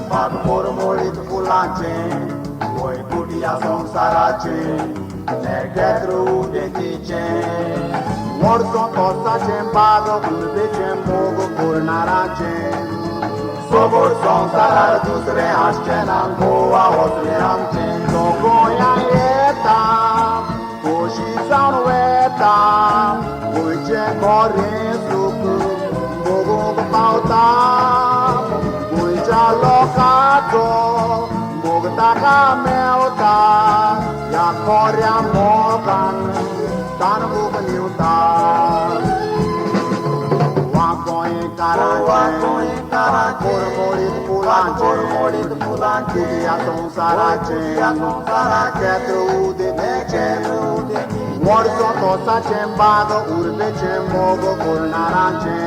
Magmurmurit fulace, voi cutia son sarace, negetru dentice. Morson tosa cembado, ulbece mogo curnarace. Sobor son sarar dusre ascenan goa osre amce. Sogoya eta, koshi sanweta, voice corre suku, mogo pauta. Locato, Bogotaka Melta, Yakoria Morgan, Tanabuka Newta, Wakoin Karache, Morit Pulance, Yason Sarache, Ketru de Neche, Morso Tosa Chembado, Urbeche Mogo Pulnarache.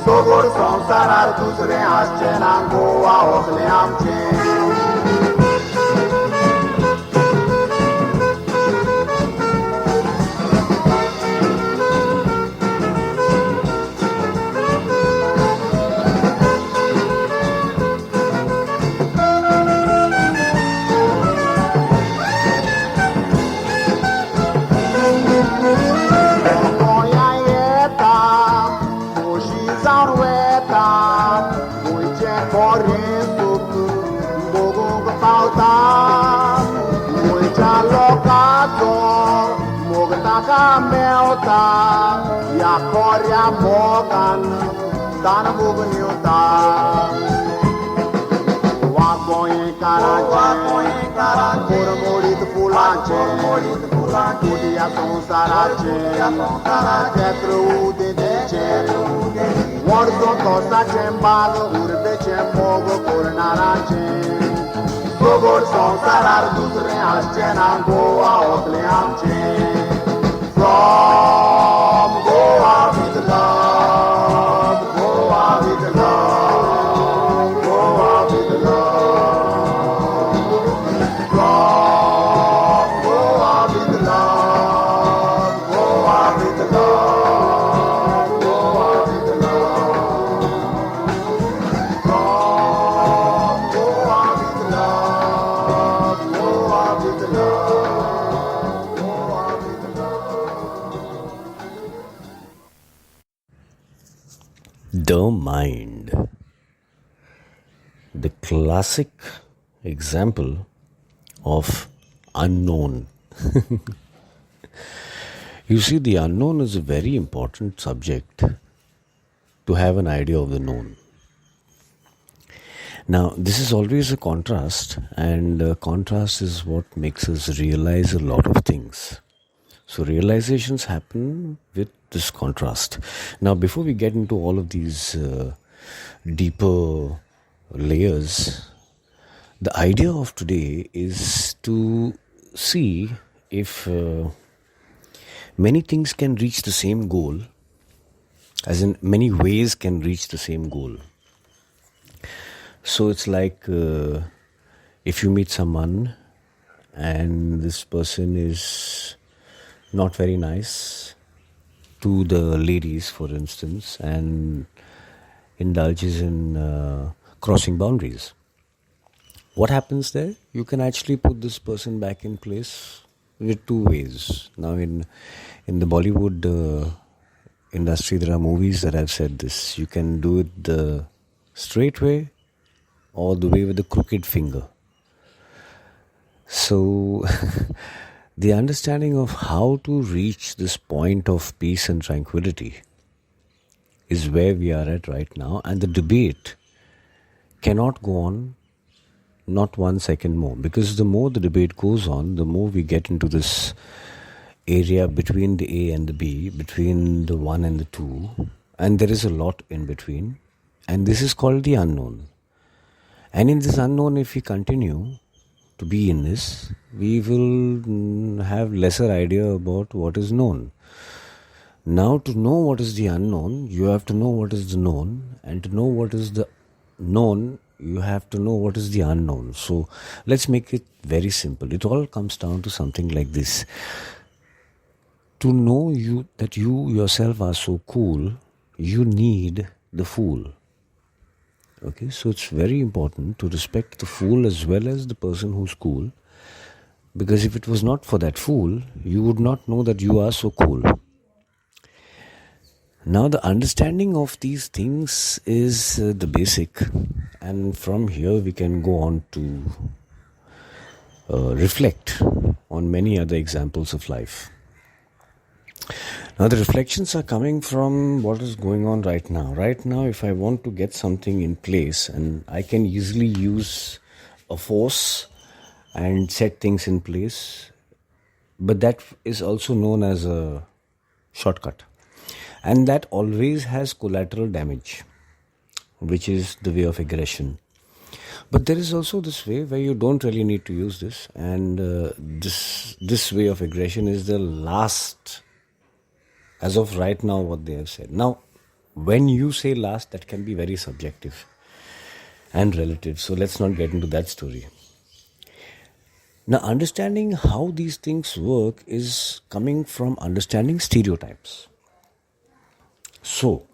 Sogor son sarar dusre ascenan goa osle amce. Melta, Yakoria Morgan, Tanabuganiuta, Wakoin Karache, Morit Pulace, Kudia son Sarache, Ketru de Deche, Morso Tosa Chembado, Urbeche Mogo Curnarache, Sogor son Sarar Dusre Ascenan Goa Osle Amche. From Goa with love, Goa with love, Goa with love. From Goa with love, Goa with love, Goa with love. From Goa with love, Goa with love. Don't mind. The classic example of unknown. You see, the unknown is a very important subject to have an idea of the known. Now, this is always a contrast, and contrast is what makes us realize a lot of things. So realizations happen with this contrast. Now, before we get into all of these deeper layers, the idea of today is to see if many things can reach the same goal, as in many ways can reach the same goal. So it's like if you meet someone and this person is not very nice to the ladies, for instance, and indulges in crossing boundaries. What happens there? You can actually put this person back in place with two ways. Now, in the Bollywood industry, there are movies that have said this. You can do it the straight way or the way with the crooked finger. So, the understanding of how to reach this point of peace and tranquility is where we are at right now, and the debate cannot go on not 1 second more, because the more the debate goes on, the more we get into this area between the A and the B, between the 1 and the 2, and there is a lot in between, and this is called the unknown. And in this unknown, if we continue to be in this, we will have lesser idea about what is known. Now, to know what is the unknown, you have to know what is the known, and to know what is the known, you have to know what is the unknown. So let's make it very simple. It all comes down to something like this. To know that you yourself are so cool, you need the fool. Okay, so it's very important to respect the fool as well as the person who's cool, because if it was not for that fool, you would not know that you are so cool. Now, the understanding of these things is the basic, and from here we can go on to reflect on many other examples of life. Now, the reflections are coming from what is going on right now. Right now, if I want to get something in place, and I can easily use a force and set things in place, but that is also known as a shortcut. And that always has collateral damage, which is the way of aggression. But there is also this way where you don't really need to use this, and this way of aggression is the last, as of right now, what they have said. Now, when you say last, that can be very subjective and relative, so let's not get into that story. Now, understanding how these things work is coming from understanding stereotypes. So,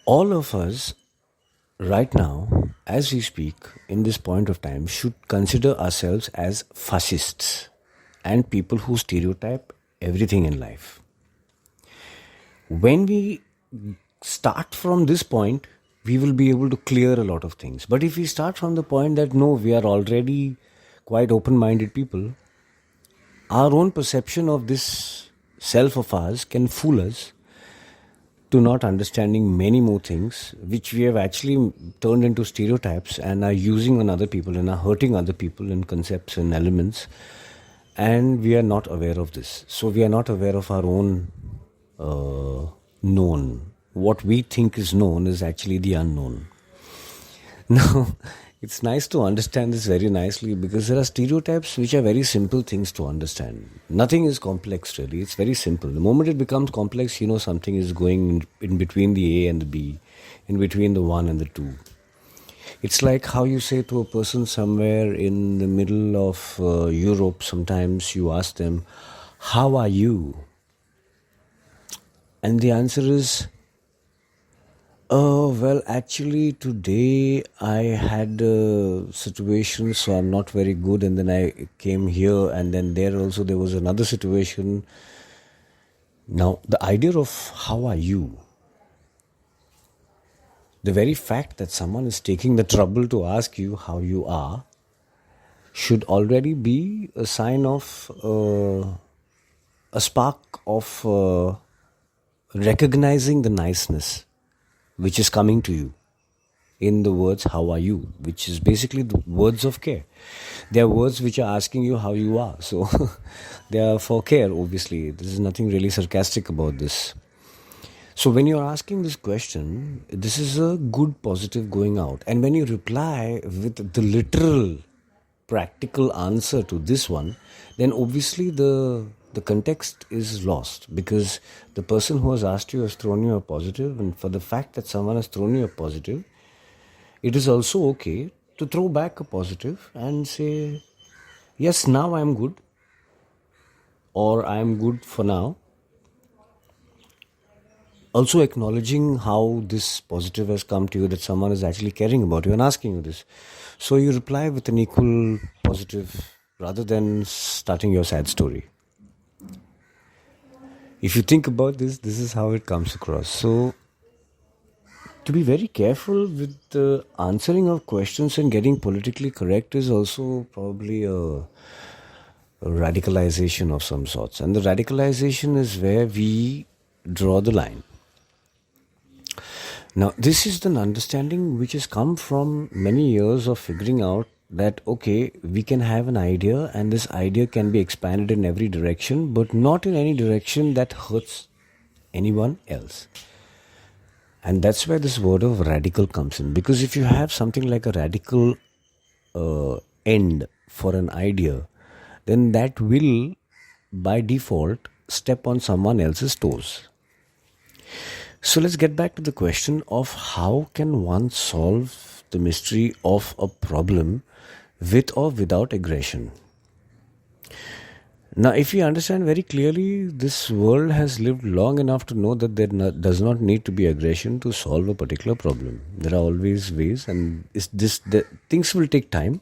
all of us right now, as we speak, in this point of time, should consider ourselves as fascists and people who stereotype everything in life. When we start from this point, we will be able to clear a lot of things. But if we start from the point that no, we are already quite open-minded people, our own perception of this self of ours can fool us to not understanding many more things, which we have actually turned into stereotypes and are using on other people and are hurting other people in concepts and elements, and we are not aware of this. So we are not aware of our own known. What we think is known is actually the unknown. Now, it's nice to understand this very nicely, because there are stereotypes which are very simple things to understand. Nothing is complex really, it's very simple. The moment it becomes complex, you know something is going in between the A and the B, in between the 1 and the 2. It's like how you say to a person somewhere in the middle of Europe, sometimes you ask them, how are you? And the answer is, well, actually today I had a situation, so I'm not very good, and then I came here, and then there also there was another situation. Now, the idea of how are you, the very fact that someone is taking the trouble to ask you how you are, should already be a sign of a spark of recognizing the niceness which is coming to you in the words how are you, which is basically the words of care. They are words which are asking you how you are, so they are for care. Obviously there is nothing really sarcastic about this. So when you are asking this question, this is a good positive going out, and when you reply with the literal practical answer to this one, then obviously the context is lost, because the person who has asked you has thrown you a positive, and for the fact that someone has thrown you a positive, it is also okay to throw back a positive and say, yes, now I am good, or I am good for now. Also acknowledging how this positive has come to you, that someone is actually caring about you and asking you this. So you reply with an equal positive rather than starting your sad story. If you think about this, this is how it comes across. So, to be very careful with the answering of questions and getting politically correct is also probably a radicalization of some sorts. And the radicalization is where we draw the line. Now, this is an understanding which has come from many years of figuring out that, okay, we can have an idea, and this idea can be expanded in every direction, but not in any direction that hurts anyone else. And that's where this word of radical comes in, because if you have something like a radical end for an idea, then that will by default step on someone else's toes. So let's get back to the question of how can one solve the mystery of a problem with or without aggression. Now, if we understand very clearly, this world has lived long enough to know that does not need to be aggression to solve a particular problem. There are always ways, and things will take time,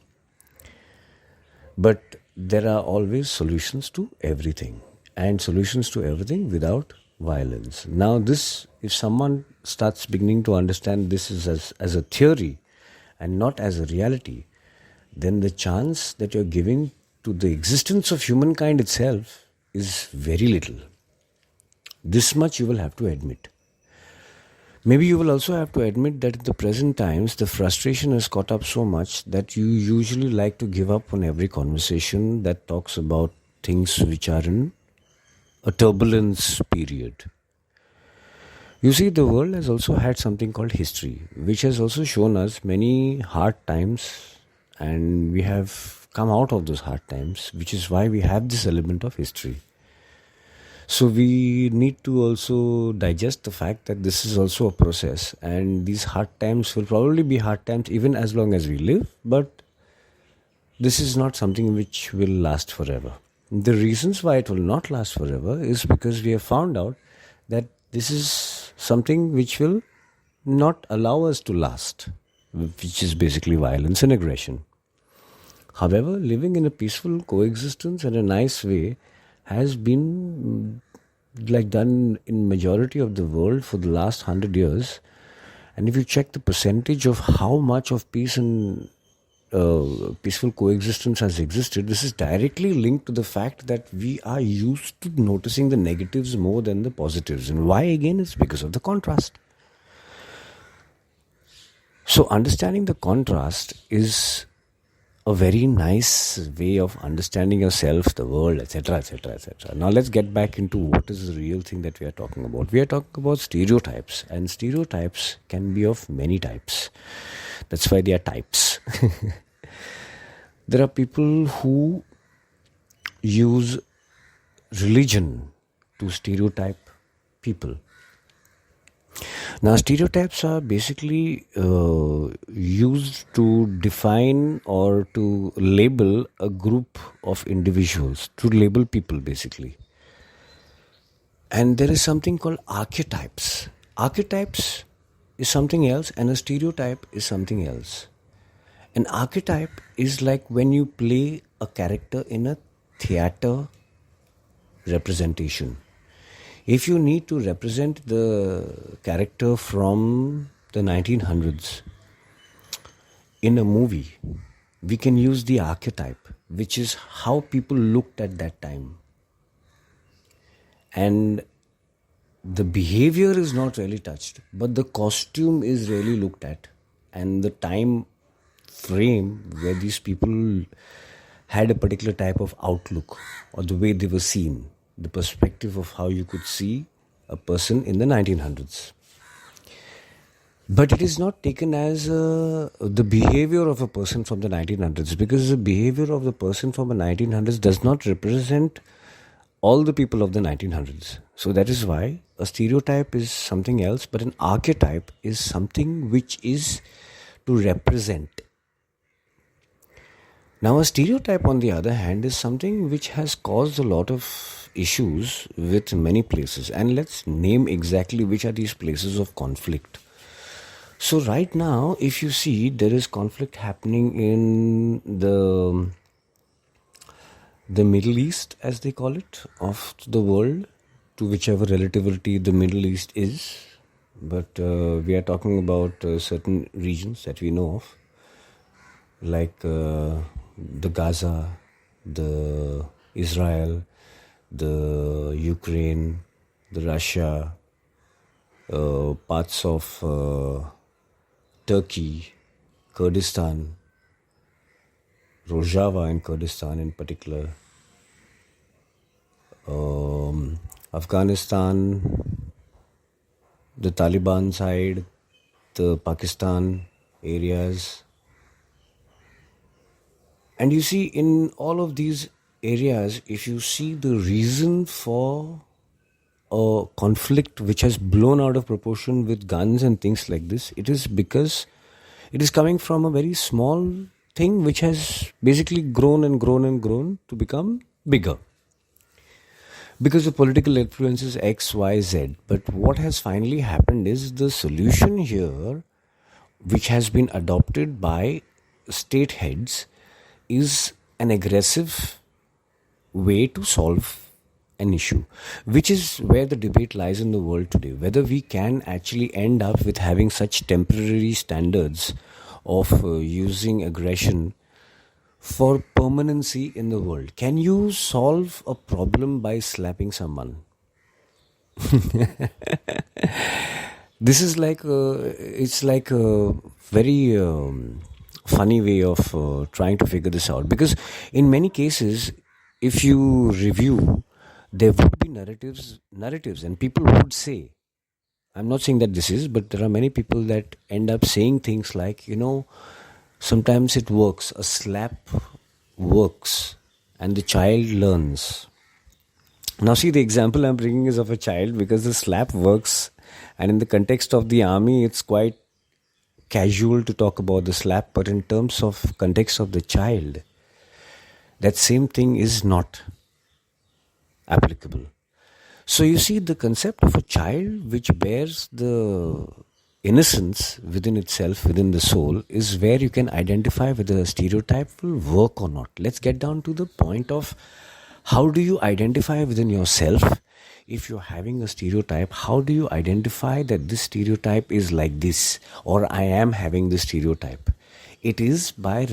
but there are always solutions to everything, and solutions to everything without violence. Now, if someone starts beginning to understand this is as a theory and not as a reality, then the chance that you're giving to the existence of humankind itself is very little. This much you will have to admit. Maybe you will also have to admit that in the present times, the frustration has caught up so much that you usually like to give up on every conversation that talks about things which are in a turbulence period. You see, the world has also had something called history, which has also shown us many hard times, and we have come out of those hard times, which is why we have this element of history. So we need to also digest the fact that this is also a process, and these hard times will probably be hard times even as long as we live, but this is not something which will last forever. The reasons why it will not last forever is because we have found out that this is something which will not allow us to last, which is basically violence and aggression. However, living in a peaceful coexistence in a nice way has been done in majority of the world for the last 100 years. And if you check the percentage of how much of peace and peaceful coexistence has existed, this is directly linked to the fact that we are used to noticing the negatives more than the positives. And why again? It's because of the contrast. So understanding the contrast is a very nice way of understanding yourself, the world, etc., etc., etc. Now let's get back into what is the real thing that we are talking about. We are talking about stereotypes, and stereotypes can be of many types. That's why they are types. There are people who use religion to stereotype people. Now, stereotypes are basically used to define or to label a group of individuals, to label people basically. And there is something called archetypes. Archetypes is something else, and a stereotype is something else. An archetype is like when you play a character in a theater representation. If you need to represent the character from the 1900s in a movie, we can use the archetype, which is how people looked at that time. And the behavior is not really touched, but the costume is really looked at. And the time frame where these people had a particular type of outlook, or the way they were seen, the perspective of how you could see a person in the 1900s. But it is not taken as the behavior of a person from the 1900s, because the behavior of the person from the 1900s does not represent all the people of the 1900s. So that is why a stereotype is something else, but an archetype is something which is to represent. Now, a stereotype, on the other hand, is something which has caused a lot of issues with many places. And let's name exactly which are these places of conflict. So right now, if you see, there is conflict happening in the Middle East, as they call it, of the world, to whichever relativity the Middle East is. But we are talking about certain regions that we know of, like the Gaza, the Israel, the Ukraine, the Russia, parts of Turkey, Kurdistan, Rojava in Kurdistan in particular, Afghanistan, the Taliban side, the Pakistan areas. And you see, in all of these areas, if you see the reason for a conflict which has blown out of proportion with guns and things like this, it is because it is coming from a very small thing which has basically grown and grown and grown to become bigger. because the political influence is X, Y, Z. But what has finally happened is the solution here, which has been adopted by state heads, is an aggressive way to solve an issue, which is where the debate lies in the world today. Whether we can actually end up with having such temporary standards of using aggression for permanency in the world. Can you solve a problem by slapping someone? This is like it's like a very funny way of trying to figure this out, because in many cases, if you review, there would be narratives, and people would say, I'm not saying that this is, but there are many people that end up saying things like, sometimes it works, a slap works, and the child learns. Now, see, the example I'm bringing is of a child, because the slap works, and in the context of the army, it's quite casual to talk about the slap, but in terms of context of the child, that same thing is not applicable. So you see, the concept of a child which bears the innocence within itself, within the soul, is where you can identify whether a stereotype will work or not. Let's get down to the point of how do you identify within yourself. If you're having a stereotype, how do you identify that this stereotype is like this, or I am having this stereotype? It is by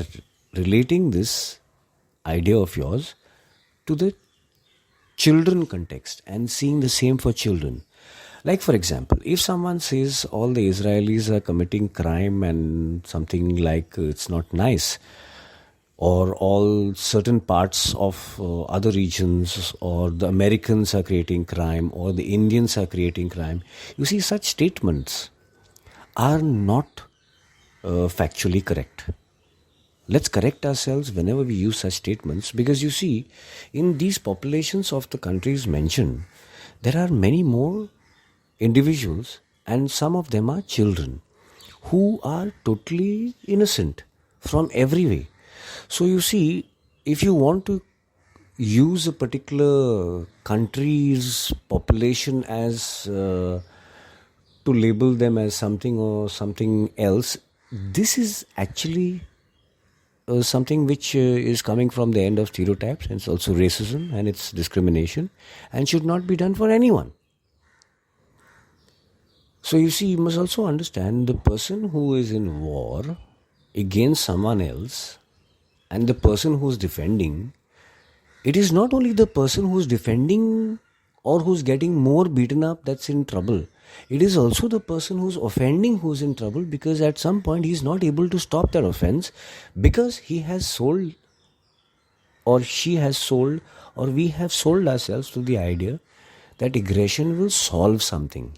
relating this idea of yours to the children context and seeing the same for children. Like, for example, if someone says all the Israelis are committing crime and something like it's not nice, or all certain parts of other regions, or the Americans are creating crime, or the Indians are creating crime, you see, such statements are not factually correct. Let's correct ourselves whenever we use such statements, because you see, in these populations of the countries mentioned, there are many more individuals, and some of them are children, who are totally innocent from every way. So you see, if you want to use a particular country's population as to label them as something or something else, this is actually something which is coming from the end of stereotypes, and it's also racism and it's discrimination, and should not be done for anyone. So you see, you must also understand the person who is in war against someone else and the person who's defending, it is not only the person who's defending or who's getting more beaten up that's in trouble. It is also the person who's offending who's in trouble, because at some point he's not able to stop that offense, because he has sold, or she has sold, or we have sold ourselves to the idea that aggression will solve something.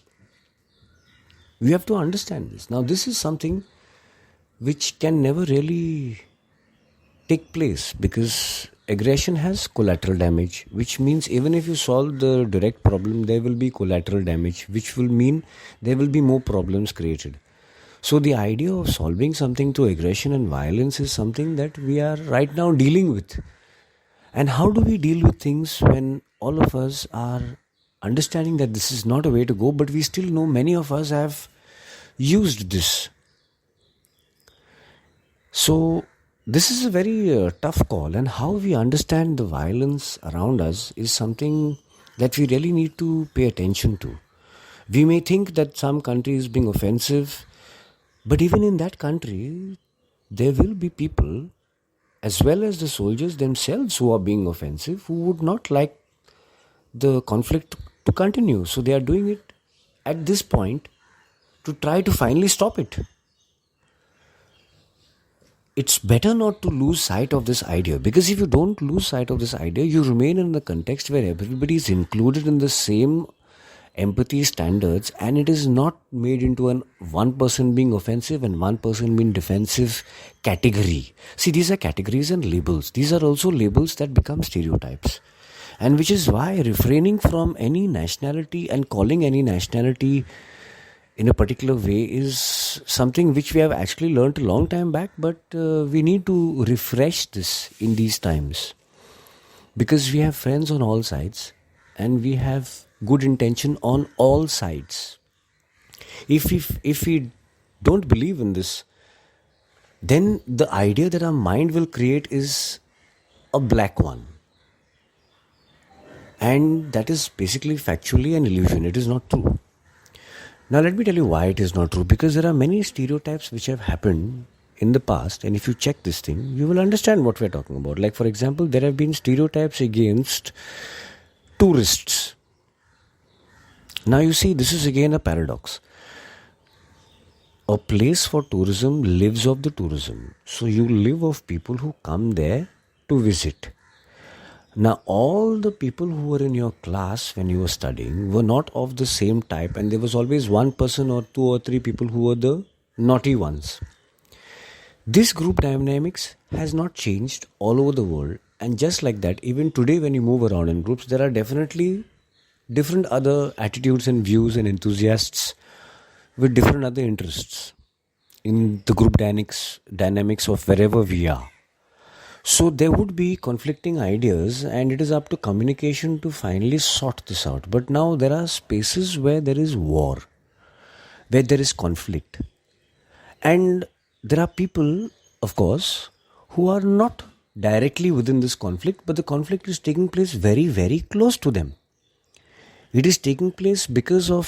We have to understand this. Now, this is something which can never really take place, because aggression has collateral damage, which means even if you solve the direct problem, there will be collateral damage, which will mean there will be more problems created. So the idea of solving something through aggression and violence is something that we are right now dealing with. And how do we deal with things when all of us are understanding that this is not a way to go, but we still know many of us have used this? So this is a very tough call, and how we understand the violence around us is something that we really need to pay attention to. We may think that some country is being offensive, but even in that country, there will be people, as well as the soldiers themselves, who are being offensive, who would not like the conflict to continue. So they are doing it at this point to try to finally stop it. It's better not to lose sight of this idea, because if you don't lose sight of this idea, you remain in the context where everybody is included in the same empathy standards, and it is not made into an one person being offensive and one person being defensive category. See, these are categories and labels. These are also labels that become stereotypes, and which is why refraining from any nationality and calling any nationality in a particular way is something which we have actually learned a long time back, but we need to refresh this in these times, because we have friends on all sides, and we have good intention on all sides. If we don't believe in this, then the idea that our mind will create is a black one. And that is basically factually an illusion. It is not true. Now let me tell you why it is not true. Because there are many stereotypes which have happened in the past, and if you check this thing, you will understand what we are talking about. Like, for example, there have been stereotypes against tourists. Now you see, this is again a paradox. A place for tourism lives off the tourism. So you live off people who come there to visit. Now, all the people who were in your class when you were studying were not of the same type, and there was always one person or two or three people who were the naughty ones. This group dynamics has not changed all over the world, and just like that, even today when you move around in groups, there are definitely different other attitudes and views and enthusiasts with different other interests in the group dynamics of wherever we are. So there would be conflicting ideas, and it is up to communication to finally sort this out. But now there are spaces where there is war, where there is conflict. And there are people, of course, who are not directly within this conflict, but the conflict is taking place very, very close to them. It is taking place because of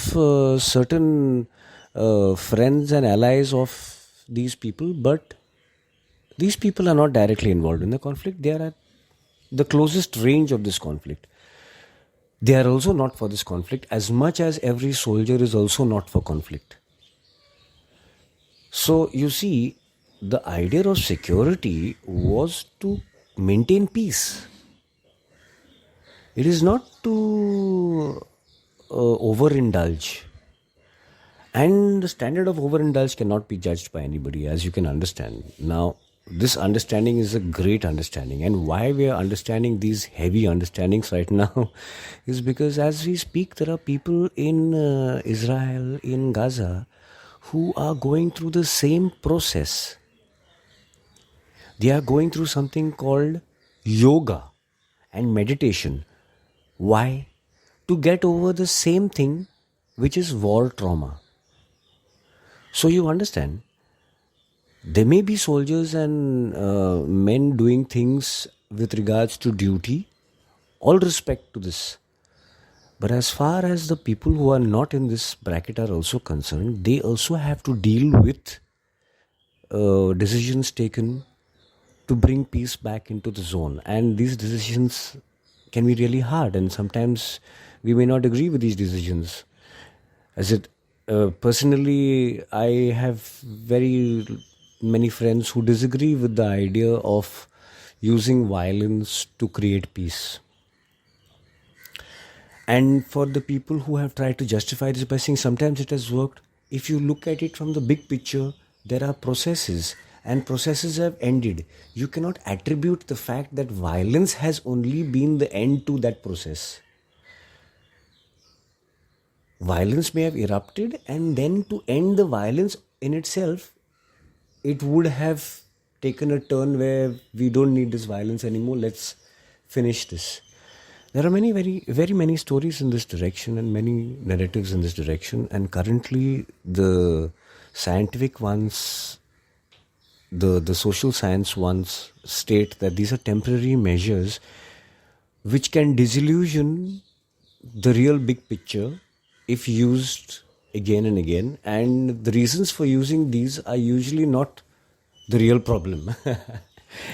certain friends and allies of these people, but these people are not directly involved in the conflict. They are at the closest range of this conflict. They are also not for this conflict, as much as every soldier is also not for conflict. So you see, the idea of security was to maintain peace. It is not to overindulge. And the standard of overindulge cannot be judged by anybody, as you can understand. Now, this understanding is a great understanding, and why we are understanding these heavy understandings right now is because as we speak, there are people in Israel, in Gaza, who are going through the same process. They are going through something called yoga and meditation. Why? To get over the same thing, which is war trauma. So you understand, there may be soldiers and men doing things with regards to duty. All respect to this. But as far as the people who are not in this bracket are also concerned, they also have to deal with decisions taken to bring peace back into the zone. And these decisions can be really hard, and sometimes we may not agree with these decisions. Personally, I have very many friends who disagree with the idea of using violence to create peace. And for the people who have tried to justify this by saying sometimes it has worked, if you look at it from the big picture, there are processes, and processes have ended. You cannot attribute the fact that violence has only been the end to that process. Violence may have erupted, and then to end the violence in itself, it would have taken a turn where we don't need this violence anymore, let's finish this. There are very many stories in this direction and many narratives in this direction, and currently the scientific ones, the social science ones state that these are temporary measures which can disillusion the real big picture if used again and again, and the reasons for using these are usually not the real problem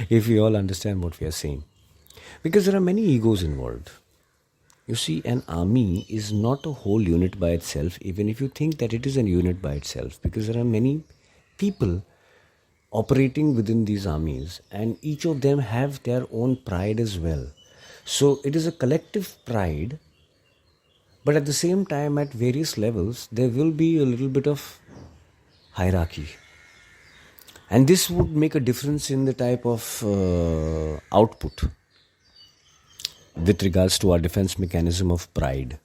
if we all understand what we are saying, because there are many egos involved. You see, an army is not a whole unit by itself, even if you think that it is a unit by itself, because there are many people operating within these armies, and each of them have their own pride as well. So it is a collective pride, but at the same time, at various levels, there will be a little bit of hierarchy. And this would make a difference in the type of output with regards to our defense mechanism of pride.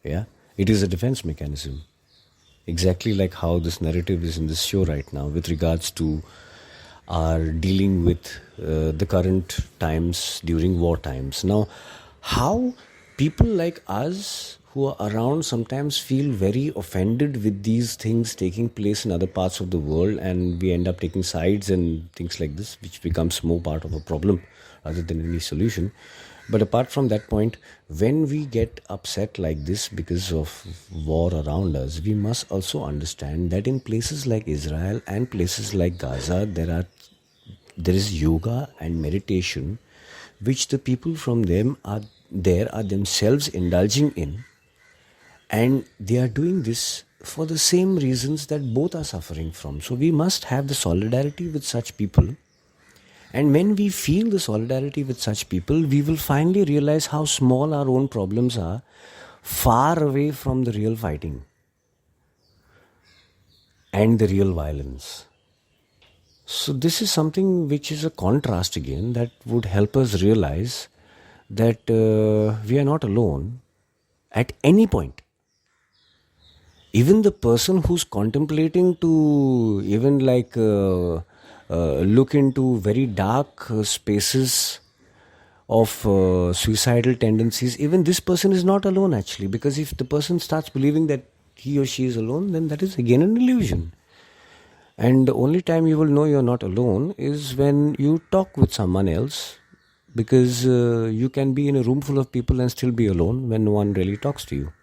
Yeah, it is a defense mechanism. Exactly like how this narrative is in this show right now with regards to our dealing with the current times during war times. Now, how people like us who are around sometimes feel very offended with these things taking place in other parts of the world, and we end up taking sides and things like this, which becomes more part of a problem rather than any solution. But apart from that point, when we get upset like this because of war around us, we must also understand that in places like Israel and places like Gaza, there is yoga and meditation which the people from them are themselves indulging in, and they are doing this for the same reasons that both are suffering from. So we must have the solidarity with such people, and when we feel the solidarity with such people, we will finally realize how small our own problems are, far away from the real fighting and the real violence. So this is something which is a contrast again that would help us realize that we are not alone at any point. Even the person who's contemplating to even look into very dark spaces of suicidal tendencies, even this person is not alone actually, because if the person starts believing that he or she is alone, then that is again an illusion. And the only time you will know you're not alone is when you talk with someone else, because you can be in a room full of people and still be alone when no one really talks to you.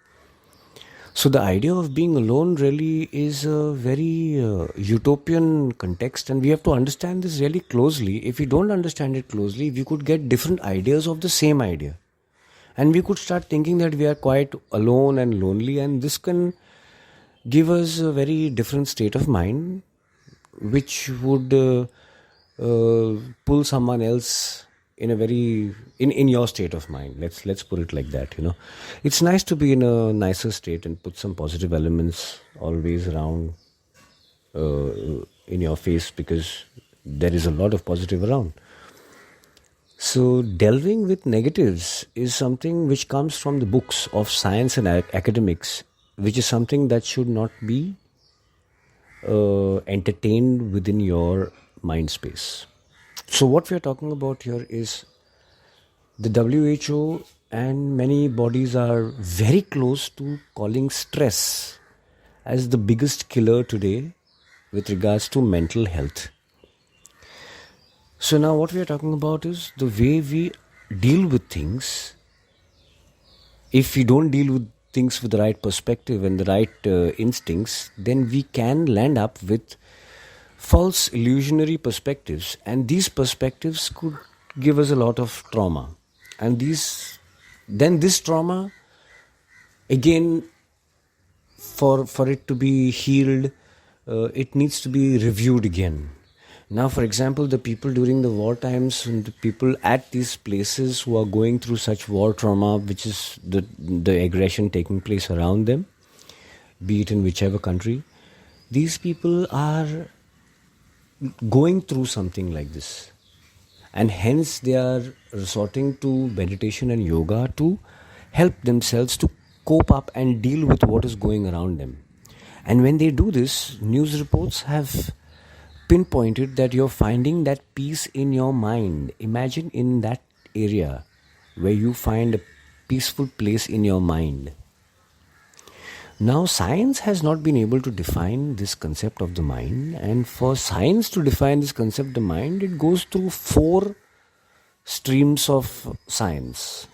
So the idea of being alone really is a very utopian context, and we have to understand this really closely. If we don't understand it closely, we could get different ideas of the same idea. And we could start thinking that we are quite alone and lonely, and this can give us a very different state of mind, which would pull someone else in a very in your state of mind. Let's put it like that. It's nice to be in a nicer state and put some positive elements always around in your face, because there is a lot of positive around. So delving with negatives is something which comes from the books of science and academics, which is something that should not be entertained within your mind space. So what we are talking about here is the WHO and many bodies are very close to calling stress as the biggest killer today with regards to mental health. So now what we are talking about is the way we deal with things. If we don't deal with things with the right perspective and the right instincts, then we can land up with false illusionary perspectives, and these perspectives could give us a lot of trauma, and this trauma again, for it to be healed, it needs to be reviewed again. Now, for example, the people during the war times and the people at these places who are going through such war trauma, which is the aggression taking place around them, be it in whichever country, these people are going through something like this, and hence they are resorting to meditation and yoga to help themselves to cope up and deal with what is going around them. And when they do this, news reports have pinpointed that you're finding that peace in your mind. Imagine in that area where you find a peaceful place in your mind. Now, science has not been able to define this concept of the mind, and for science to define this concept of the mind, it goes through 4 streams of science,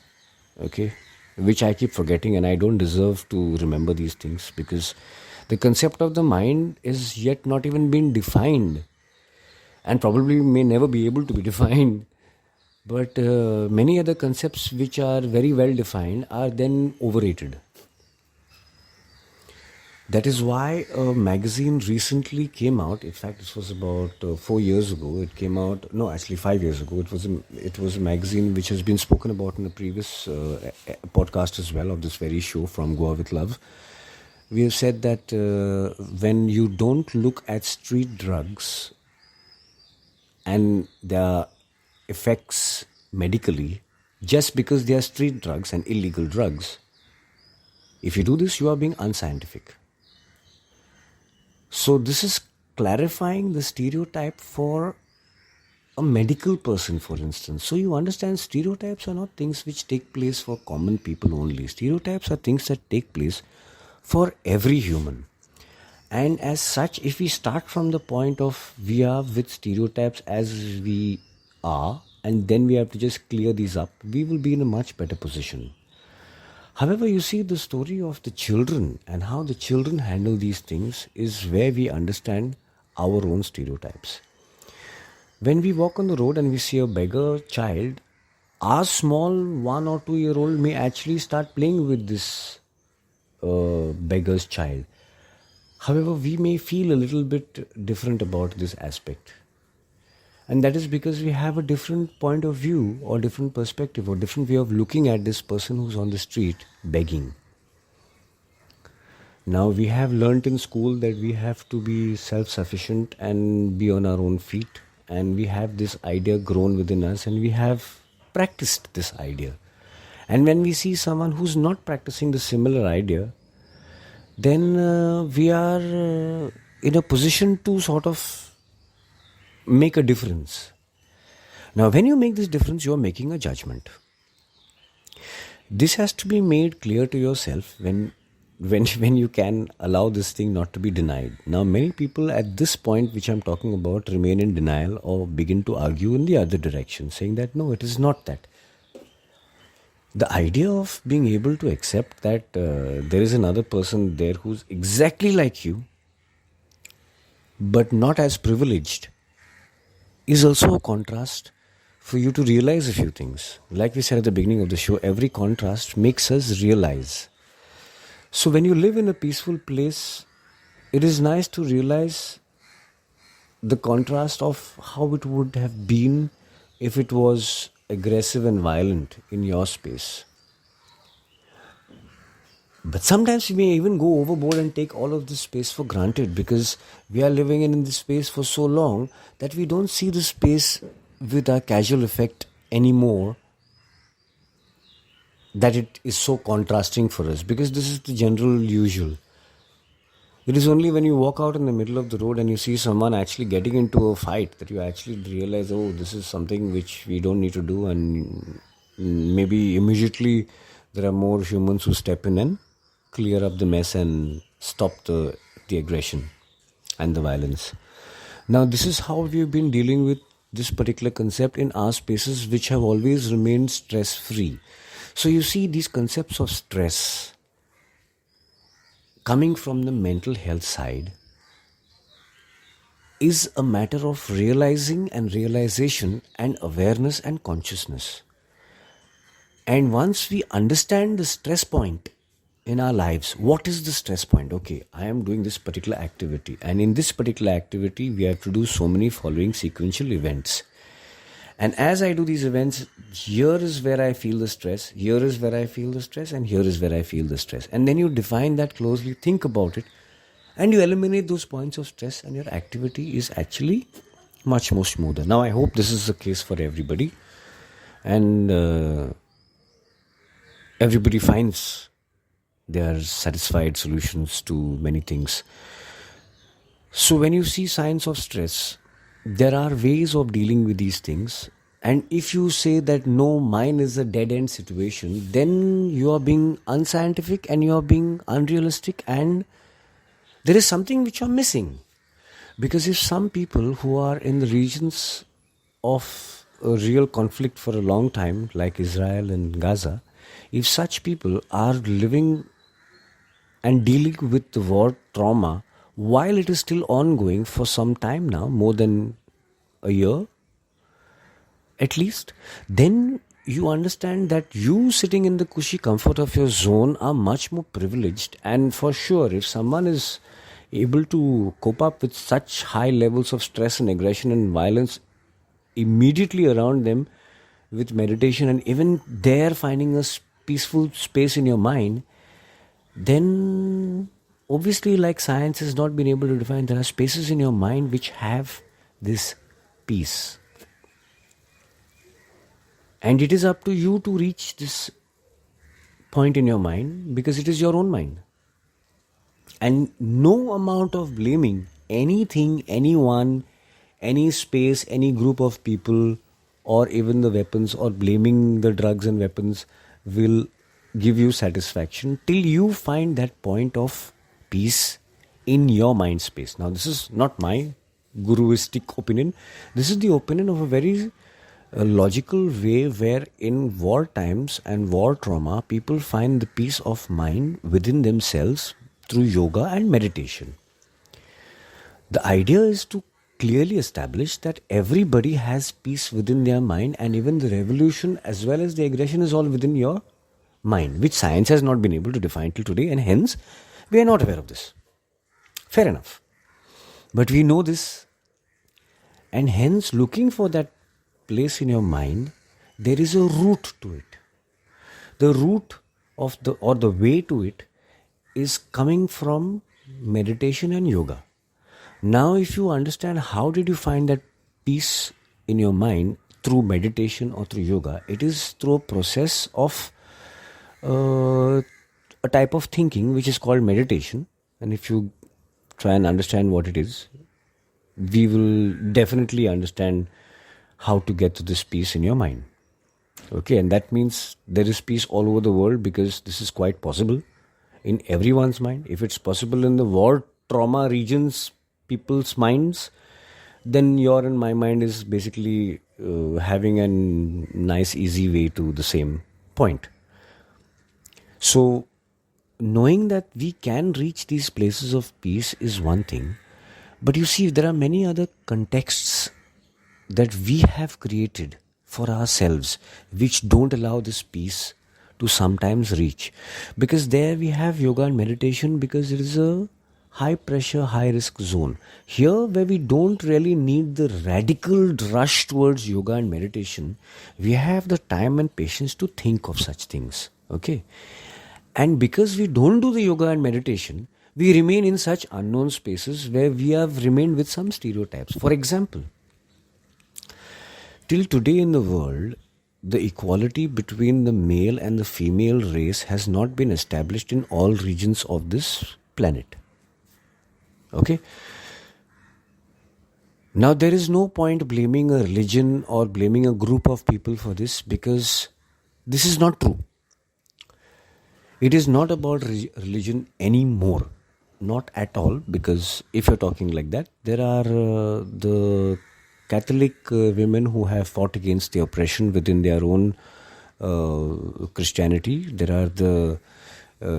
okay, which I keep forgetting, and I don't deserve to remember these things, because the concept of the mind is yet not even been defined, and probably may never be able to be defined. But many other concepts which are very well defined are then overrated. That is why a magazine recently came out. In fact, this was about 4 years ago. It came out, no, actually 5 years ago. It was a magazine which has been spoken about in a previous podcast as well of this very show, From Goa with Love. We have said that when you don't look at street drugs and their effects medically, just because they are street drugs and illegal drugs, if you do this, you are being unscientific. So this is clarifying the stereotype for a medical person, for instance. So you understand stereotypes are not things which take place for common people only. Stereotypes are things that take place for every human. And as such, if we start from the point of we are with stereotypes as we are, and then we have to just clear these up, we will be in a much better position. However, you see, the story of the children and how the children handle these things is where we understand our own stereotypes. When we walk on the road and we see a beggar child, our small 1 or 2 year old may actually start playing with this beggar's child. However, we may feel a little bit different about this aspect. And that is because we have a different point of view or different perspective or different way of looking at this person who's on the street begging. Now, we have learnt in school that we have to be self-sufficient and be on our own feet. And we have this idea grown within us and we have practiced this idea. And when we see someone who's not practicing the similar idea, then we are in a position to sort of make a difference. Now, when you make this difference, you are making a judgment. This has to be made clear to yourself when you can allow this thing not to be denied. Now, many people at this point, which I'm talking about, remain in denial or begin to argue in the other direction, saying that no, it is not that. The idea of being able to accept that there is another person there who's exactly like you, but not as privileged, is also a contrast for you to realize a few things. Like we said at the beginning of the show, every contrast makes us realize. So when you live in a peaceful place, it is nice to realize the contrast of how it would have been if it was aggressive and violent in your space. But sometimes we may even go overboard and take all of this space for granted because we are living in this space for so long that we don't see the space with our casual effect anymore, that it is so contrasting for us because this is the general usual. It is only when you walk out in the middle of the road and you see someone actually getting into a fight that you actually realize, oh, this is something which we don't need to do, and maybe immediately there are more humans who step in and clear up the mess and stop the aggression and the violence. Now, this is how we've been dealing with this particular concept in our spaces, which have always remained stress-free. So you see, these concepts of stress coming from the mental health side is a matter of realizing and realization and awareness and consciousness. And once we understand the stress point in our lives, what is the stress point? Okay, I am doing this particular activity, and in this particular activity we have to do so many following sequential events. And as I do these events, here is where I feel the stress, here is where I feel the stress, and here is where I feel the stress. And then you define that closely, think about it, and you eliminate those points of stress, and your activity is actually much more smoother. Now, I hope this is the case for everybody, and everybody finds their satisfied solutions to many things. So when you see signs of stress, there are ways of dealing with these things. And if you say that no, mine is a dead-end situation, then you are being unscientific and you are being unrealistic, and there is something which you are missing. Because if some people who are in the regions of a real conflict for a long time, like Israel and Gaza, if such people are living and dealing with the war trauma while it is still ongoing for some time now, more than a year at least, then you understand that you sitting in the cushy comfort of your zone are much more privileged. And for sure, if someone is able to cope up with such high levels of stress and aggression and violence immediately around them with meditation, and even there finding a peaceful space in your mind, then obviously, like science has not been able to define, there are spaces in your mind which have this peace. And it is up to you to reach this point in your mind because it is your own mind. And no amount of blaming anything, anyone, any space, any group of people, or even the weapons, or blaming the drugs and weapons will give you satisfaction till you find that point of peace in your mind space. Now, this is not my guruistic opinion. This is the opinion of a very logical way where in war times and war trauma, people find the peace of mind within themselves through yoga and meditation. The idea is to clearly establish that everybody has peace within their mind, and even the revolution as well as the aggression is all within your mind, which science has not been able to define till today, and hence we are not aware of this. Fair enough. But we know this, and hence looking for that place in your mind, there is a route to it. The route of the way to it is coming from meditation and yoga. Now, if you understand how did you find that peace in your mind through meditation or through yoga, it is through a process of a type of thinking which is called meditation. And if you try and understand what it is, we will definitely understand how to get to this peace in your mind. Okay, and that means there is peace all over the world, because this is quite possible in everyone's mind. If it's possible in the war trauma regions, people's minds, then your and my mind is basically having a nice easy way to the same point. So knowing that we can reach these places of peace is one thing, but you see, there are many other contexts that we have created for ourselves which don't allow this peace to sometimes reach. Because there we have yoga and meditation, because it is a high pressure, high risk zone. Here, where we don't really need the radical rush towards yoga and meditation, we have the time and patience to think of such things. Okay? And because we don't do the yoga and meditation, we remain in such unknown spaces where we have remained with some stereotypes. For example, till today in the world, the equality between the male and the female race has not been established in all regions of this planet. Okay? Now, there is no point blaming a religion or blaming a group of people for this, because this is not true. It is not about religion anymore. Not at all, because if you're talking like that, there are the Catholic women who have fought against the oppression within their own Christianity. There are the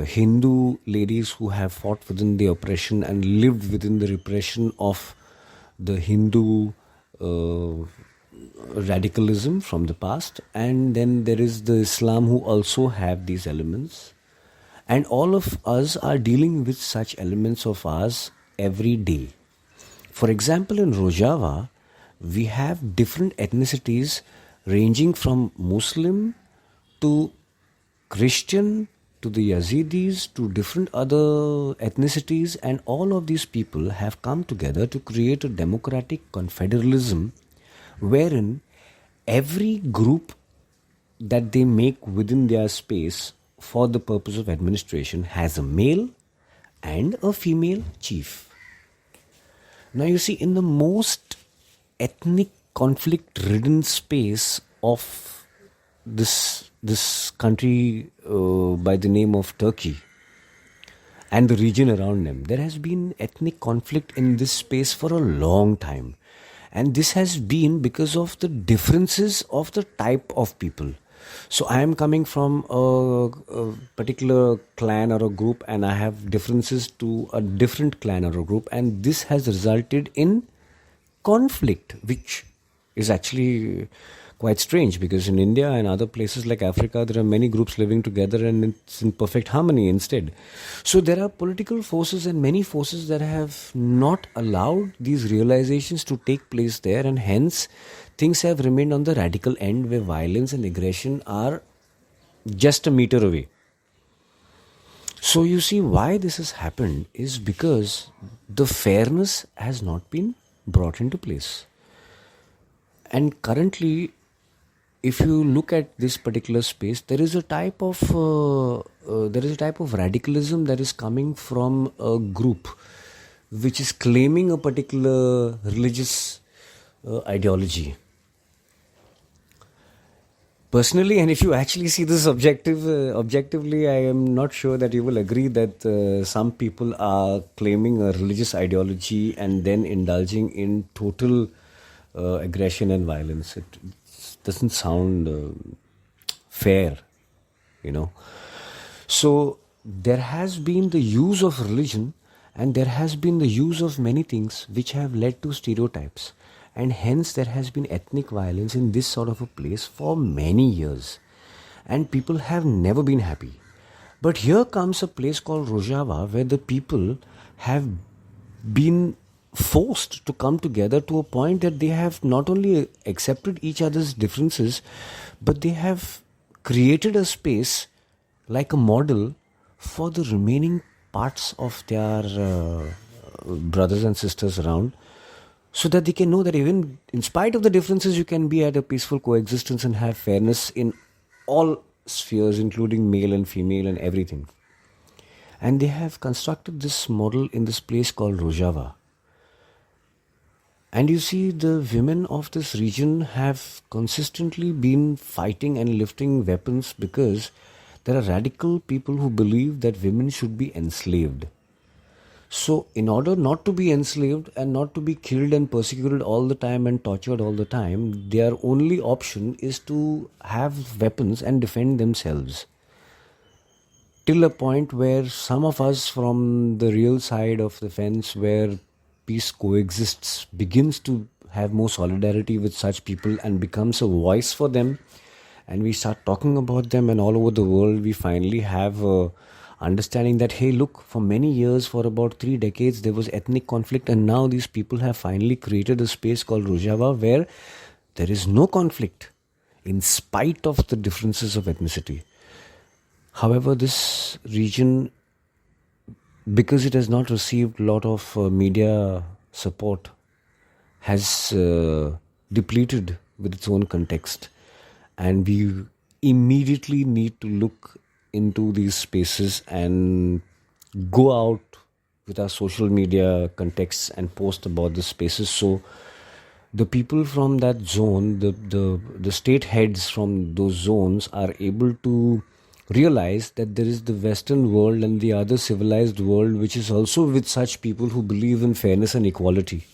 Hindu ladies who have fought within the oppression and lived within the repression of the Hindu radicalism from the past. And then there is the Islam who also have these elements. And all of us are dealing with such elements of ours every day. For example, in Rojava, we have different ethnicities ranging from Muslim to Christian to the Yazidis to different other ethnicities, and all of these people have come together to create a democratic confederalism wherein every group that they make within their space for the purpose of administration has a male and a female chief. Now you see, in the most ethnic conflict-ridden space of this country by the name of Turkey and the region around them, there has been ethnic conflict in this space for a long time. And this has been because of the differences of the type of people. So I am coming from a particular clan or a group, and I have differences to a different clan or a group, and this has resulted in conflict, which is actually quite strange, because in India and other places like Africa, there are many groups living together and it's in perfect harmony instead. So there are political forces and many forces that have not allowed these realizations to take place there, and hence things have remained on the radical end where violence and aggression are just a meter away. So you see, why this has happened is because the fairness has not been brought into place. And currently, if you look at this particular space, there is a type of radicalism that is coming from a group which is claiming a particular religious ideology. Personally, and if you actually see this objectively, I am not sure that you will agree that some people are claiming a religious ideology and then indulging in total aggression and violence. It doesn't sound fair, you know. So there has been the use of religion and there has been the use of many things which have led to stereotypes. And hence there has been ethnic violence in this sort of a place for many years. And people have never been happy. But here comes a place called Rojava where the people have been forced to come together to a point that they have not only accepted each other's differences, but they have created a space like a model for the remaining parts of their brothers and sisters around, so that they can know that even in spite of the differences, you can be at a peaceful coexistence and have fairness in all spheres, including male and female and everything. And they have constructed this model in this place called Rojava. And you see, the women of this region have consistently been fighting and lifting weapons because there are radical people who believe that women should be enslaved. So, in order not to be enslaved and not to be killed and persecuted all the time and tortured all the time, their only option is to have weapons and defend themselves. Till a point where some of us from the real side of the fence, where peace coexists, begins to have more solidarity with such people and becomes a voice for them, and we start talking about them, and all over the world we finally have a understanding that, hey, look, for many years, for about 3 decades, there was ethnic conflict, and now these people have finally created a space called Rojava where there is no conflict in spite of the differences of ethnicity. However, this region, because it has not received a lot of media support, has depleted with its own context. And we immediately need to look into these spaces and go out with our social media contexts and post about the spaces, so the people from that zone, the state heads from those zones are able to realize that there is the Western world and the other civilized world, which is also with such people who believe in fairness and equality.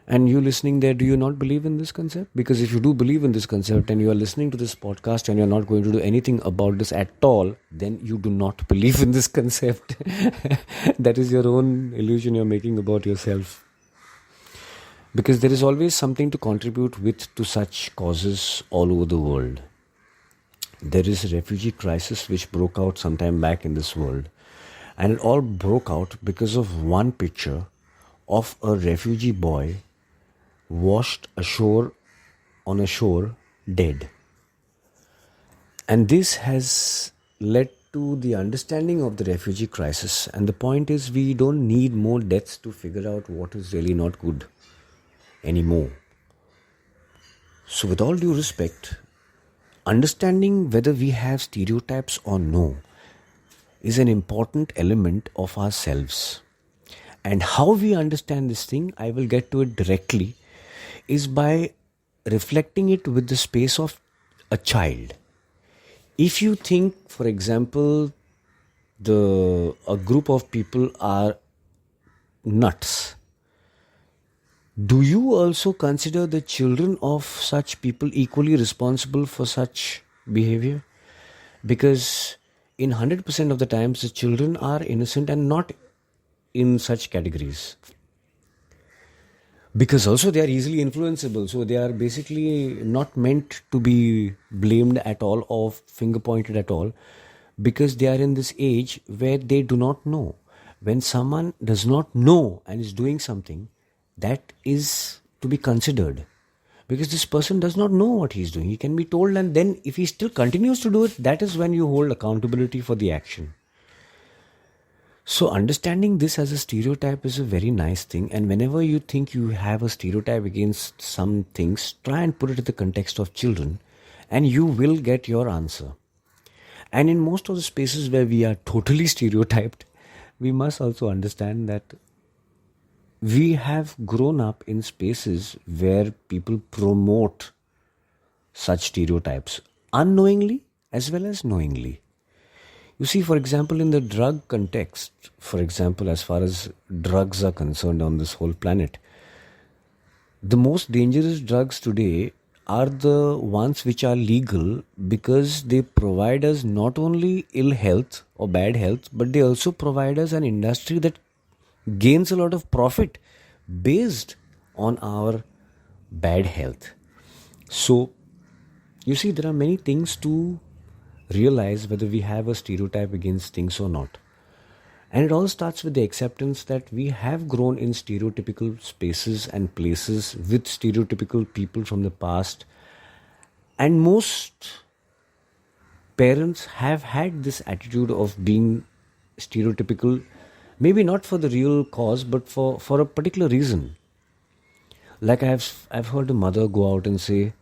And you listening there, do you not believe in this concept? Because if you do believe in this concept and you are listening to this podcast and you're not going to do anything about this at all, then you do not believe in this concept. That is your own illusion you're making about yourself. Because there is always something to contribute with to such causes all over the world. There is a refugee crisis which broke out sometime back in this world. And it all broke out because of one picture of a refugee boy washed ashore on a shore dead. And this has led to the understanding of the refugee crisis. And the point is, we don't need more deaths to figure out what is really not good anymore. So with all due respect, understanding whether we have stereotypes or no is an important element of ourselves. And how we understand this thing, I will get to it directly, is by reflecting it with the space of a child. If you think, for example, a group of people are nuts, do you also consider the children of such people equally responsible for such behavior? Because in 100% of the times, the children are innocent and not in such categories. Because also they are easily influenceable, so they are basically not meant to be blamed at all or finger pointed at all, because they are in this age where they do not know. When someone does not know and is doing something, that is to be considered, because this person does not know what he is doing. He can be told, and then if he still continues to do it, that is when you hold accountability for the action. So understanding this as a stereotype is a very nice thing, and whenever you think you have a stereotype against some things, try and put it in the context of children and you will get your answer. And in most of the spaces where we are totally stereotyped, we must also understand that we have grown up in spaces where people promote such stereotypes unknowingly as well as knowingly. You see, for example, in the drug context, for example, as far as drugs are concerned on this whole planet, the most dangerous drugs today are the ones which are legal because they provide us not only ill health or bad health, but they also provide us an industry that gains a lot of profit based on our bad health. So, you see, there are many things to realize whether we have a stereotype against things or not. And it all starts with the acceptance that we have grown in stereotypical spaces and places with stereotypical people from the past. And most parents have had this attitude of being stereotypical, maybe not for the real cause, but for a particular reason. Like I've heard a mother go out and say,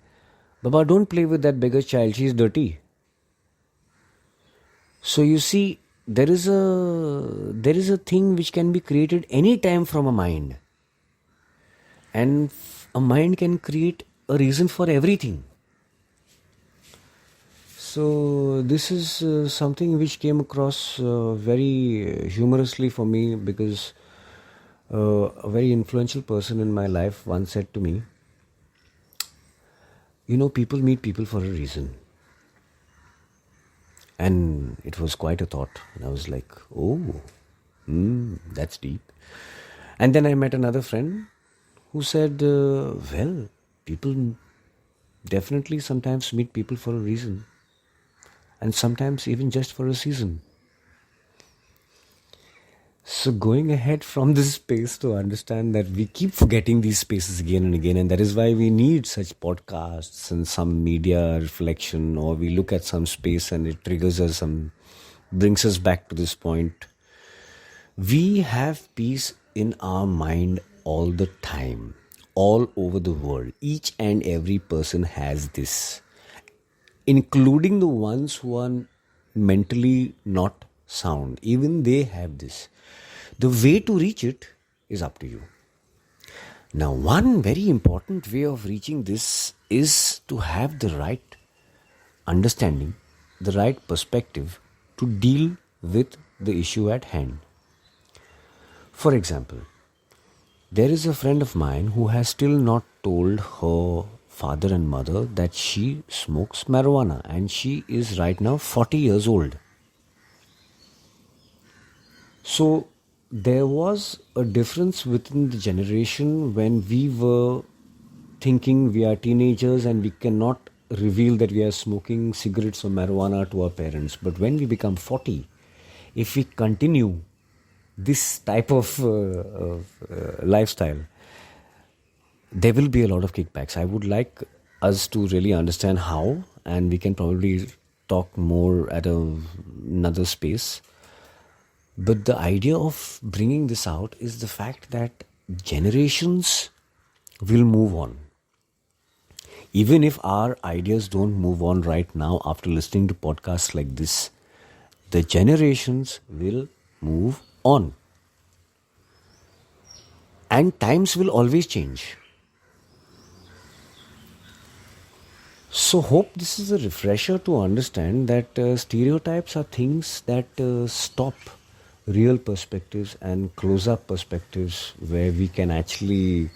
Baba, don't play with that beggar child, she's dirty. So you see, there is a thing which can be created anytime from a mind. And a mind can create a reason for everything. So this is something which came across very humorously for me because a very influential person in my life once said to me, people meet people for a reason. And it was quite a thought. And I was like, oh, that's deep. And then I met another friend who said, well, people definitely sometimes meet people for a reason. And sometimes even just for a season. So going ahead from this space to understand that we keep forgetting these spaces again and again, and that is why we need such podcasts and some media reflection, or we look at some space and it triggers us, brings us back to this point. We have peace in our mind all the time, all over the world. Each and every person has this, including the ones who are mentally not sound. Even they have this. The way to reach it is up to you. Now, one very important way of reaching this is to have the right understanding, the right perspective to deal with the issue at hand. For example, there is a friend of mine who has still not told her father and mother that she smokes marijuana, and she is right now 40 years old. So there was a difference within the generation when we were thinking we are teenagers and we cannot reveal that we are smoking cigarettes or marijuana to our parents. But when we become 40, if we continue this type of lifestyle, there will be a lot of kickbacks. I would like us to really understand how, and we can probably talk more at another space. But the idea of bringing this out is the fact that generations will move on. Even if our ideas don't move on right now after listening to podcasts like this, the generations will move on. And times will always change. So hope this is a refresher to understand that stereotypes are things that stop real perspectives and close-up perspectives where we can actually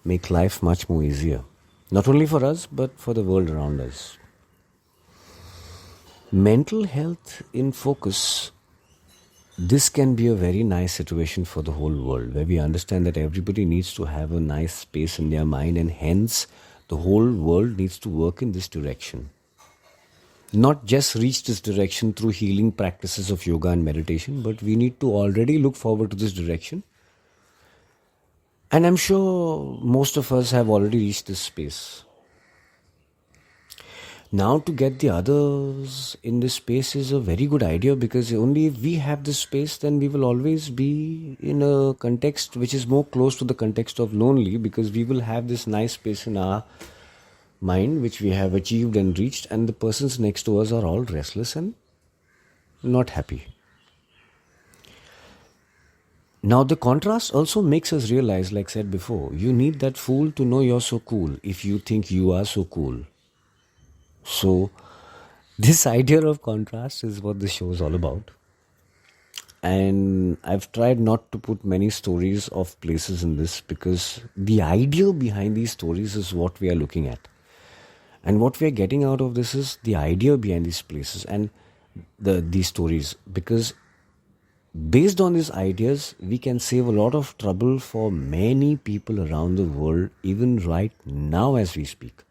make life much more easier. Not only for us, but for the world around us. Mental health in focus, this can be a very nice situation for the whole world, where we understand that everybody needs to have a nice space in their mind, and hence the whole world needs to work in this direction. Not just reach this direction through healing practices of yoga and meditation, but we need to already look forward to this direction. And I'm sure most of us have already reached this space. Now to get the others in this space is a very good idea, because only if we have this space, then we will always be in a context which is more close to the context of lonely, because we will have this nice space in our mind which we have achieved and reached, and the persons next to us are all restless and not happy. Now, the contrast also makes us realize, like said before, you need that fool to know you're so cool if you think you are so cool. So, this idea of contrast is what this show is all about. And I've tried not to put many stories of places in this because the idea behind these stories is what we are looking at. And what we are getting out of this is the idea behind these places and these stories. Because based on these ideas, we can save a lot of trouble for many people around the world, even right now as we speak.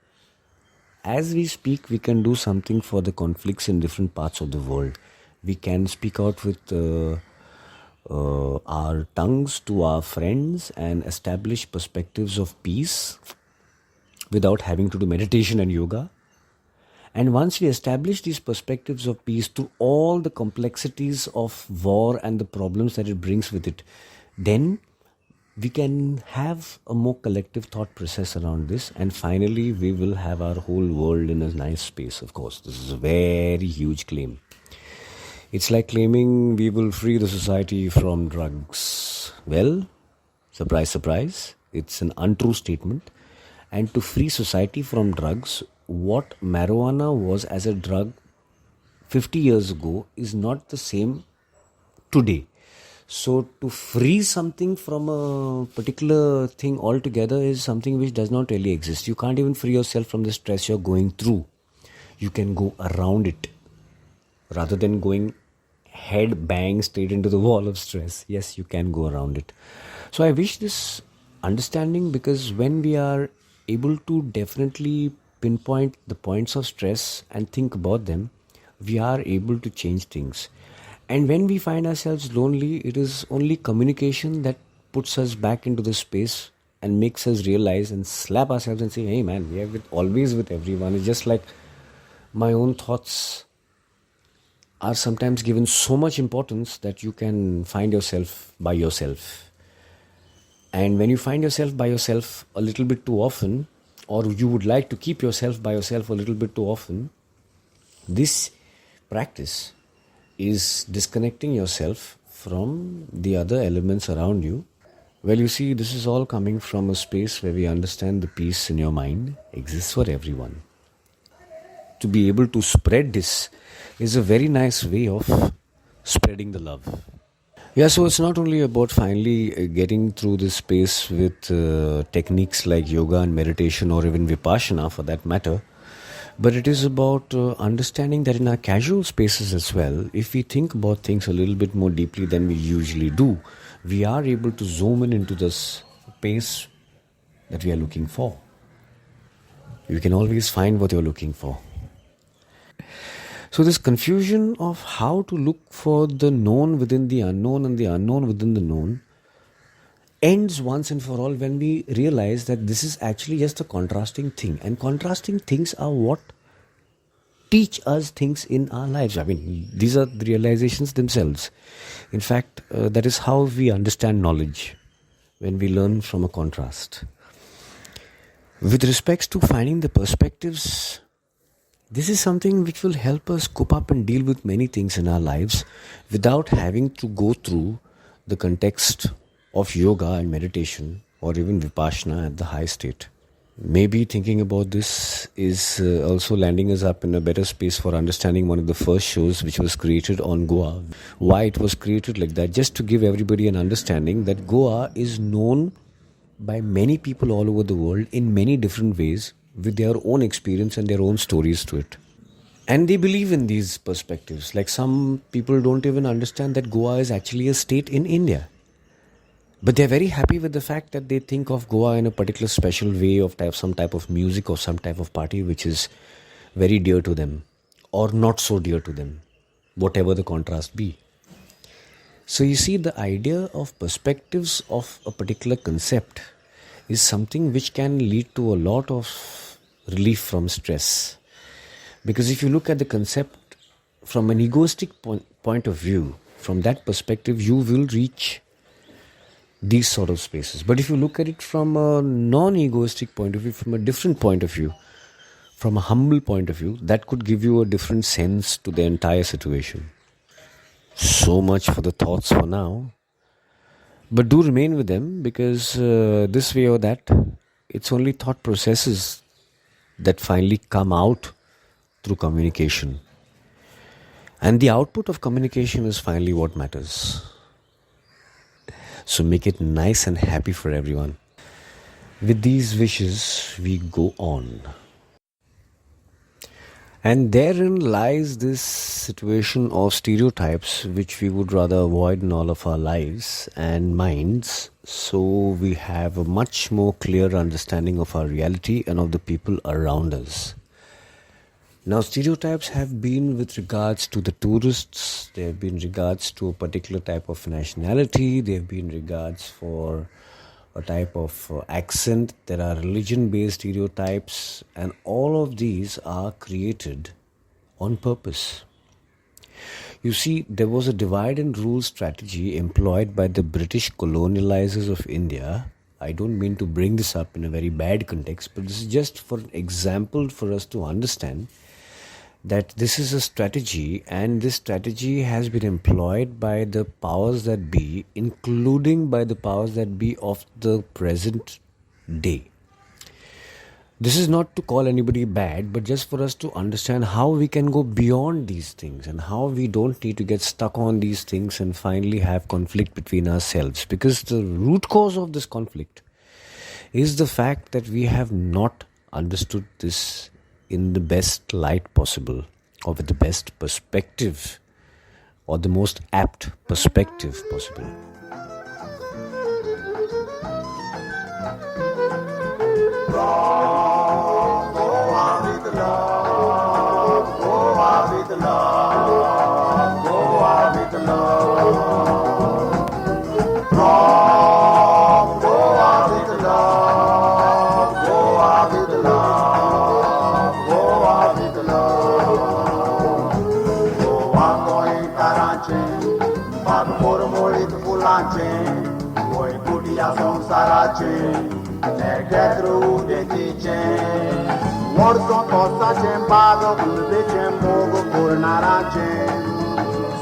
As we speak, we can do something for the conflicts in different parts of the world. We can speak out with our tongues to our friends and establish perspectives of peace without having to do meditation and yoga. And once we establish these perspectives of peace to all the complexities of war and the problems that it brings with it, then we can have a more collective thought process around this, and finally we will have our whole world in a nice space. Of course, this is a very huge claim. It's like claiming we will free the society from drugs. Well, surprise, surprise, it's an untrue statement. And to free society from drugs, what marijuana was as a drug 50 years ago is not the same today. So to free something from a particular thing altogether is something which does not really exist. You can't even free yourself from the stress you're going through. You can go around it rather than going head bang straight into the wall of stress. Yes, you can go around it. So I wish this understanding, because when we are able to definitely pinpoint the points of stress and think about them, we are able to change things. And when we find ourselves lonely, it is only communication that puts us back into the space and makes us realize and slap ourselves and say, hey man, we are always with everyone. It's just like my own thoughts are sometimes given so much importance that you can find yourself by yourself. And when you find yourself by yourself a little bit too often, or you would like to keep yourself by yourself a little bit too often, this practice is disconnecting yourself from the other elements around you. Well, you see, this is all coming from a space where we understand the peace in your mind exists for everyone. To be able to spread this is a very nice way of spreading the love. Yeah, so it's not only about finally getting through this space with techniques like yoga and meditation, or even vipassana for that matter, but it is about understanding that in our casual spaces as well, if we think about things a little bit more deeply than we usually do, we are able to zoom in into this space that we are looking for. You can always find what you're looking for. So this confusion of how to look for the known within the unknown and the unknown within the known ends once and for all when we realize that this is actually just a contrasting thing. And contrasting things are what teach us things in our lives. I mean, these are the realizations themselves. In fact, that is how we understand knowledge, when we learn from a contrast. With respects to finding the perspectives, this is something which will help us cope up and deal with many things in our lives without having to go through the context of yoga and meditation, or even vipassana at the high state. Maybe thinking about this is also landing us up in a better space for understanding one of the first shows which was created on Goa. Why it was created like that, just to give everybody an understanding that Goa is known by many people all over the world in many different ways, with their own experience and their own stories to it. And they believe in these perspectives. Like some people don't even understand that Goa is actually a state in India. But they're very happy with the fact that they think of Goa in a particular special way, of some type of music or some type of party which is very dear to them, or not so dear to them, whatever the contrast be. So you see, the idea of perspectives of a particular concept is something which can lead to a lot of relief from stress. Because if you look at the concept from an egoistic point of view, from that perspective, you will reach these sort of spaces. But if you look at it from a non-egoistic point of view, from a different point of view, from a humble point of view, that could give you a different sense to the entire situation. So much for the thoughts for now. But do remain with them, because this way or that, it's only thought processes that finally come out through communication. And the output of communication is finally what matters. So make it nice and happy for everyone. With these wishes, we go on. And therein lies this situation of stereotypes, which we would rather avoid in all of our lives and minds, so we have a much more clear understanding of our reality and of the people around us. Now, stereotypes have been with regards to the tourists, they have been regards to a particular type of nationality, they have been regards for a type of accent, there are religion-based stereotypes, and all of these are created on purpose. You see, there was a divide and rule strategy employed by the British colonializers of India. I don't mean to bring this up in a very bad context, but this is just for an example for us to understand that this is a strategy, and this strategy has been employed by the powers that be, including by the powers that be of the present day. This is not to call anybody bad, but just for us to understand how we can go beyond these things and how we don't need to get stuck on these things and finally have conflict between ourselves. Because the root cause of this conflict is the fact that we have not understood this in the best light possible, or with the best perspective, or the most apt perspective possible. Morso tosta cembago, ulbe cembogo, cornarace.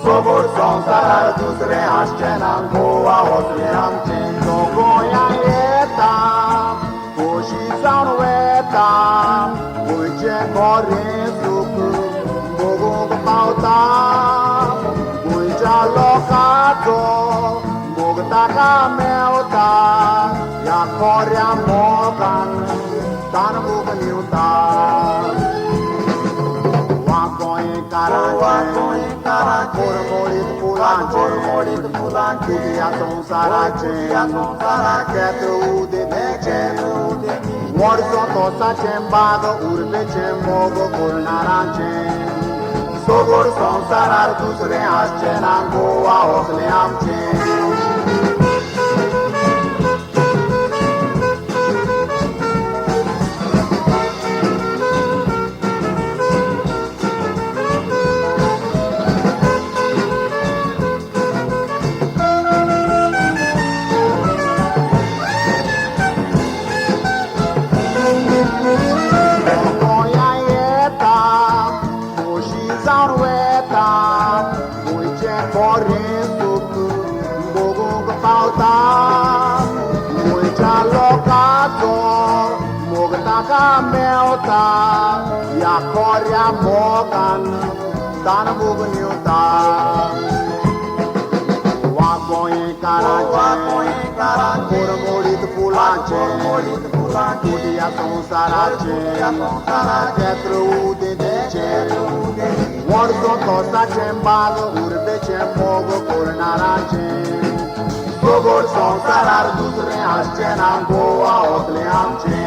Sobor son sarar dusre ascenan goa osle amcen. Dogoya eta, koshi sanweta, uche kore suku, bogo pauta, ucha lokato, bogtaka meota, ya korea mogan. Tan mugniuta Wakoin karache Morit pulanche Kudia son sarache Ketru de deche Morso tosa chembago Urbe chemogo kulnarache Sogor son sarar dusre asche Nangoa osle amche Melta ya korea mogan tan mugniuta Wakoin karache Morit pulanche Kudia son sarache Ketru de deche Morso tosa cembago Urbe cemogo cornarache Sogor son sarar dusre ascenan goa osle amche